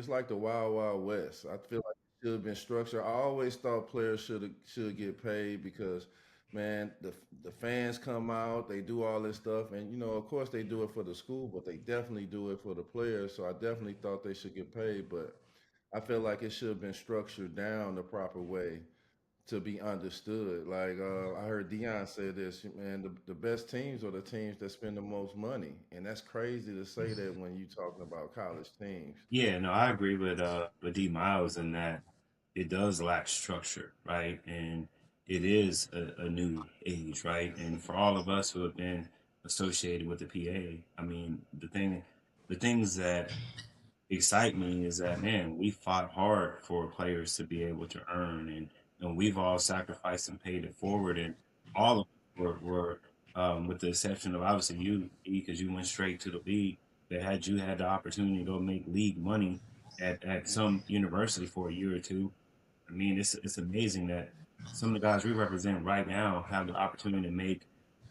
it's like the Wild Wild West. I feel like it should have been structured. I always thought players should get paid because, man, the fans come out, they do all this stuff, and of course they do it for the school, but they definitely do it for the players. So I definitely thought they should get paid, but I feel like it should have been structured down the proper way to be understood. Like I heard Dion say this, man. The best teams are the teams that spend the most money, and that's crazy to say that when you talking about college teams. Yeah, no, I agree with D Miles in that it does lack structure, right? And it is a new age, right? And for all of us who have been associated with the PA, I mean, the things that excite me is that, man, we fought hard for players to be able to earn, and we've all sacrificed and paid it forward, and all of us were with the exception of obviously you, because you went straight to the league. That had you had the opportunity to go make league money at some university for a year or two. I mean, it's amazing that some of the guys we represent right now have the opportunity to make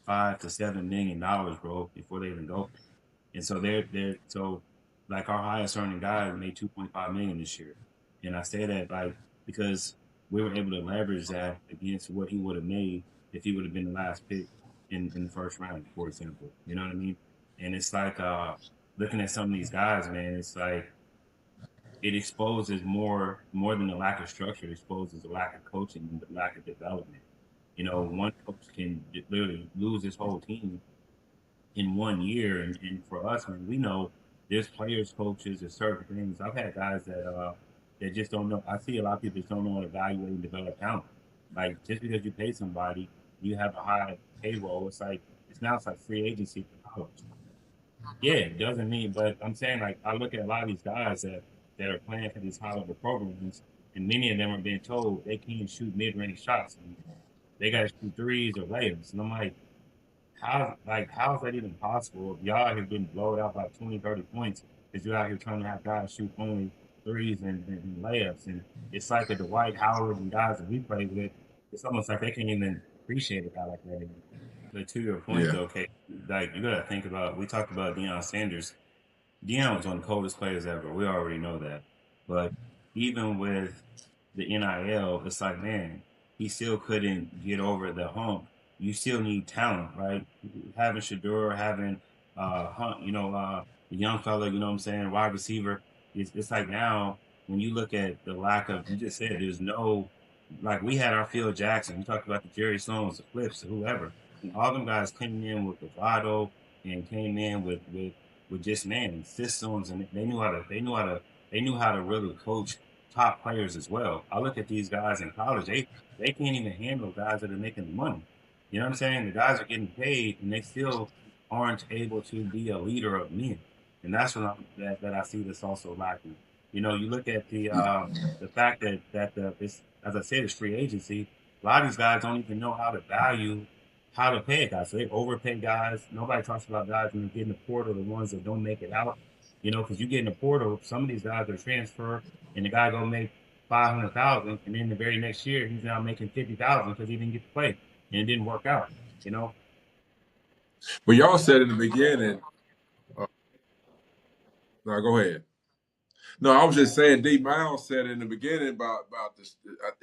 $5 to $7 million, bro, before they even go. And so they're so like our highest earning guy made 2.5 million this year. And I say that like because we were able to leverage that against what he would have made if he would have been the last pick in the first round, for example. You know what I mean? And it's like looking at some of these guys, man, it's like it exposes more than the lack of structure, it exposes the lack of coaching and the lack of development. You know, one coach can literally lose his whole team in 1 year. And for us, man, we know there's players, coaches, and certain things. I've had guys that just don't know. I see a lot of people just don't know how to evaluate and develop talent. Like just because you pay somebody, you have a high payroll. It's now it's like free agency for college. Yeah, it doesn't mean, but I'm saying like I look at a lot of these guys that are playing for these high level programs, and many of them are being told they can't shoot mid range shots. And they got to shoot threes or layups, and I'm how is that even possible if y'all have been blown out by 20, 30 points because you're out here trying to have guys shoot only threes and layups? And it's like the Dwight Howard and guys that we played with, it's almost like they can't even appreciate a guy like that anymore. But to your point, Yeah. though, okay, like you gotta think about. We talked about Deion Sanders. Deion was one of the coldest players ever. We already know that. But even with the NIL, it's like, man, he still couldn't get over the hump. You still need talent, right? Having Shador, having Hunt, the young fella, you know what I'm saying, wide receiver. It's like now when you look at the lack of, you just said there's no, like we had our Phil Jackson. We talked about the Jerry Stones, the Clips, whoever. And all them guys came in with bravado and came in with just man systems, and they knew how to really coach top players as well. I look at these guys in college; they can't even handle guys that are making the money. You know what I'm saying? The guys are getting paid, and they still aren't able to be a leader of men. And that's what that I see this also lacking. You know, you look at the fact that this, as I said, it's free agency. A lot of these guys don't even know how to value how to pay a guy. So they overpay guys. Nobody talks about guys when they get in the portal, the ones that don't make it out. You know, because you get in the portal, some of these guys are transfer, and the guy gonna make 500,000, and then the very next year he's now making 50,000 because he didn't get to play and it didn't work out. You know, But y'all said in the beginning. No, go ahead. No, I was just saying. D. Miles said in the beginning about this.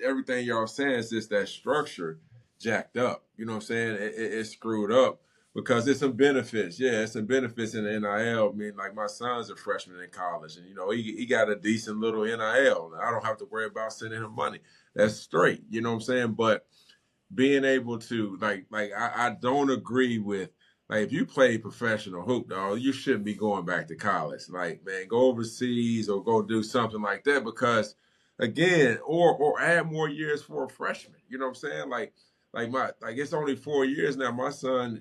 Everything y'all saying is just that structure jacked up. You know what I'm saying? It's screwed up because there's some benefits. Yeah, it's some benefits in the NIL. I mean, like my son's a freshman in college, and he got a decent little NIL. I don't have to worry about sending him money. That's straight. You know what I'm saying? But being able to I don't agree with like if you play professional hoop, dog, you shouldn't be going back to college. Like, man, go overseas or go do something like that because again, or add more years for a freshman. You know what I'm saying? Like it's only 4 years now. My son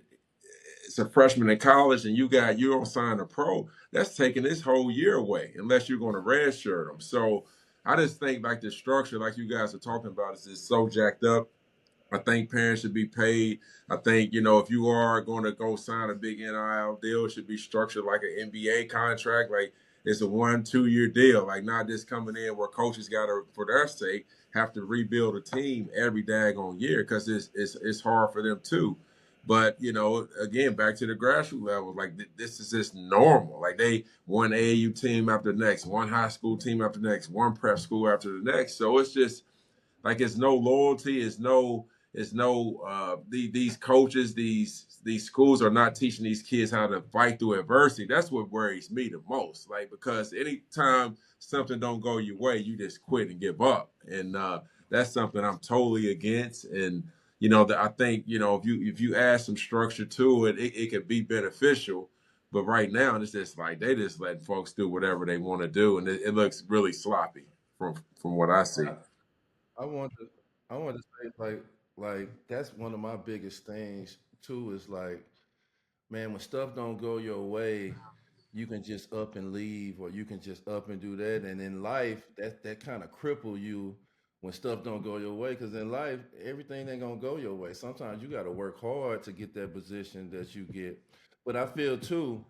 is a freshman in college and you don't sign a pro, that's taking this whole year away unless you're going to redshirt them. So I just think like the structure, like you guys are talking about, is just so jacked up. I think parents should be paid. I think, if you are going to go sign a big NIL deal, it should be structured like an NBA contract. Like it's a 1-2 year deal. Like not just coming in where coaches got to, for their sake, have to rebuild a team every daggone year because it's hard for them too. But again, back to the grassroots level, like this is just normal. Like they one AAU team after the next, one high school team after the next, one prep school after the next. So it's just like it's no loyalty, these coaches, these schools are not teaching these kids how to fight through adversity. That's what worries me the most. Like because anytime something don't go your way, you just quit and give up. And that's something I'm totally against. And that I think, if you add some structure to it, it could be beneficial. But right now, it's just like they just letting folks do whatever they want to do, and it looks really sloppy from what I see. I want to I want to say like that's one of my biggest things too is like, man, when stuff don't go your way, you can just up and leave or you can just up and do that. And in life, that kind of cripple you when stuff don't go your way. Because in life, everything ain't gonna go your way. Sometimes you got to work hard to get that position that you get. But I feel too,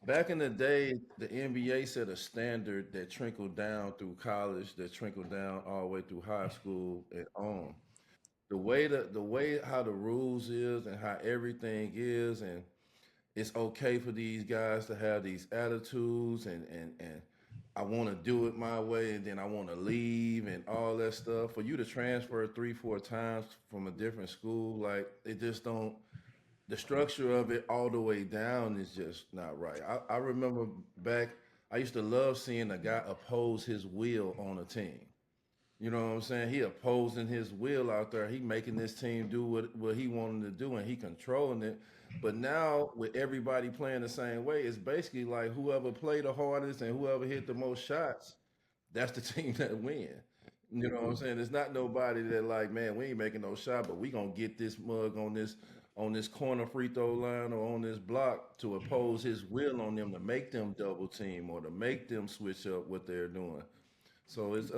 back in the day, the NBA set a standard that trickled down through college, that trickled down all the way through high school and on. The way how the rules is and how everything is, and it's okay for these guys to have these attitudes and I want to do it my way and then I want to leave and all that stuff. For you to transfer 3 4 times from a different school, like it just don't, the structure of it all the way down is just not right. I remember back, I used to love seeing a guy oppose his will on a team. You know what I'm saying? He opposing his will out there. He making this team do what he wanted to do, and he controlling it. But now with everybody playing the same way, it's basically like whoever played the hardest and whoever hit the most shots, that's the team that win. You know what I'm saying? There's not nobody that like, man, we ain't making no shot, but we gonna get this mug on this corner free throw line or on this block to oppose his will on them to make them double team or to make them switch up what they're doing. So it's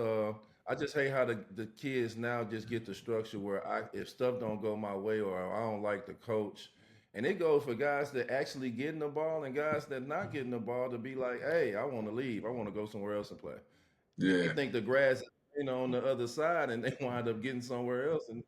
I just hate how the kids now just get the structure where if stuff don't go my way or I don't like the coach. And it goes for guys that actually getting the ball and guys that not getting the ball to be like, hey, I want to leave. I want to go somewhere else and play. They Yeah. think the grass is on the other side and they wind up getting somewhere else and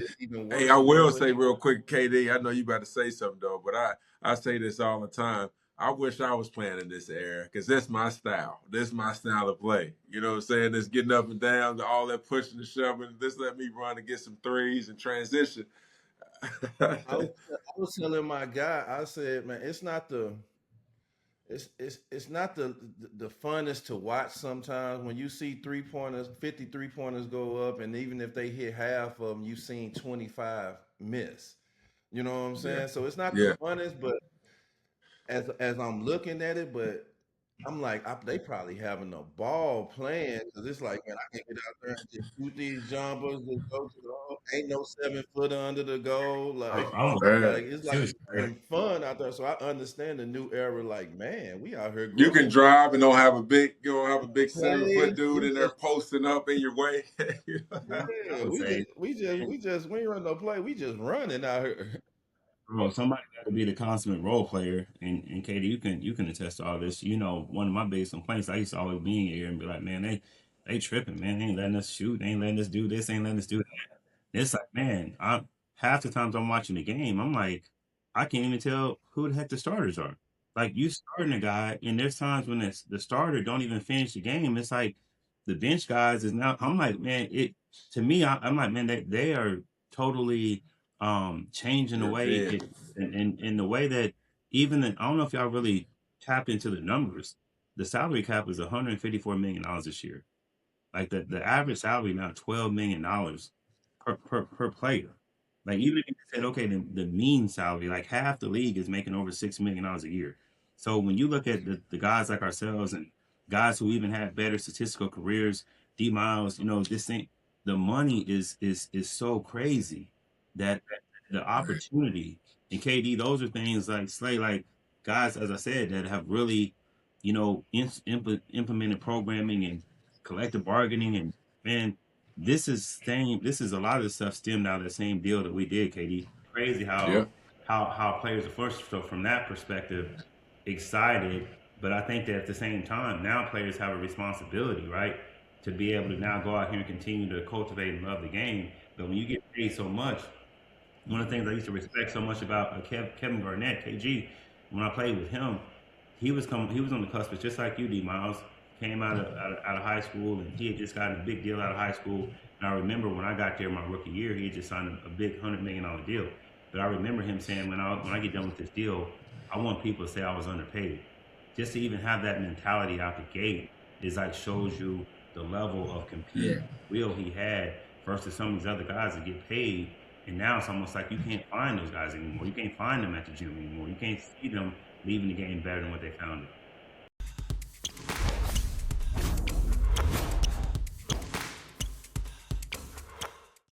it's even Hey, worse I than will what say they real were. quick, KD. I know you about to say something though, but I say this all the time. I wish I was playing in this era because that's my style. This is my style of play. You know what I'm saying? This getting up and down, all that pushing and shoving. This let me run and get some threes and transition. I was telling my guy, I said, man, it's not the funnest to watch sometimes when you see 3 pointers, 53 pointers go up, and even if they hit half of them, you've seen 25 miss. You know what I'm Yeah, saying? So it's not the yeah. funnest, but as I'm looking at it, but I'm like, they probably having a ball playing because it's like, man, I can get out there and just shoot these jumpers and go to the hole. Ain't no 7 footer under the goal. Like, I'm Man, like it's like serious. having fun out there. So I understand the new era. Like, man, we out here you can grooving. drive and don't have a big Play. 7 foot dude We in there just posting up in your way. I yeah, would say, we ain't run no play. We just running out here. bro, somebody got to be the consummate role player. And Katie, you can attest to all this. You know, one of my biggest complaints, I used to always be in here and be like, man, they tripping, man. They ain't letting us shoot. They ain't letting us do this. Ain't letting us do that. It's like, man, I half the times I'm watching the game, I'm like, I can't even tell who the heck the starters are. Like you starting a guy, and there's times when the starter don't even finish the game. It's like the bench guys is now. I'm like, man, it to me, I'm like, man, they are totally changing the You're way big. it and in the way that even I don't know if y'all really tapped into the numbers. The salary cap is 154 million dollars this year. Like the average salary now $12 million per player. Like even if you said okay, the mean salary, like half the league is making over $6 million a year. So when you look at the guys like ourselves and guys who even have better statistical careers, D Miles, this thing, the money is so crazy that the Right. opportunity and KD, those are things like Slay, like guys, as I said, that have really, implemented programming and collective bargaining and man, this is a lot of the stuff stemmed out of the same deal that we did, Katie. Crazy Yeah. how players are first so from that perspective excited, but I think that at the same time now players have a responsibility, right? To be able to now go out here and continue to cultivate and love the game. But when you get paid so much, One of the things I used to respect so much about Kevin Garnett, KG, when I played with him, he was coming. He was on the cusp, just like you, D. Miles. Came out of high school, and he had just gotten a big deal out of high school. And I remember when I got there my rookie year, he had just signed a big $100 million deal. But I remember him saying, when I get done with this deal, I want people to say I was underpaid. Just to even have that mentality out the gate is like shows you the level of competing will he had versus some of these other guys that get paid. And now it's almost like you can't find those guys anymore. You can't find them at the gym anymore. You can't see them leaving the game better than what they found it.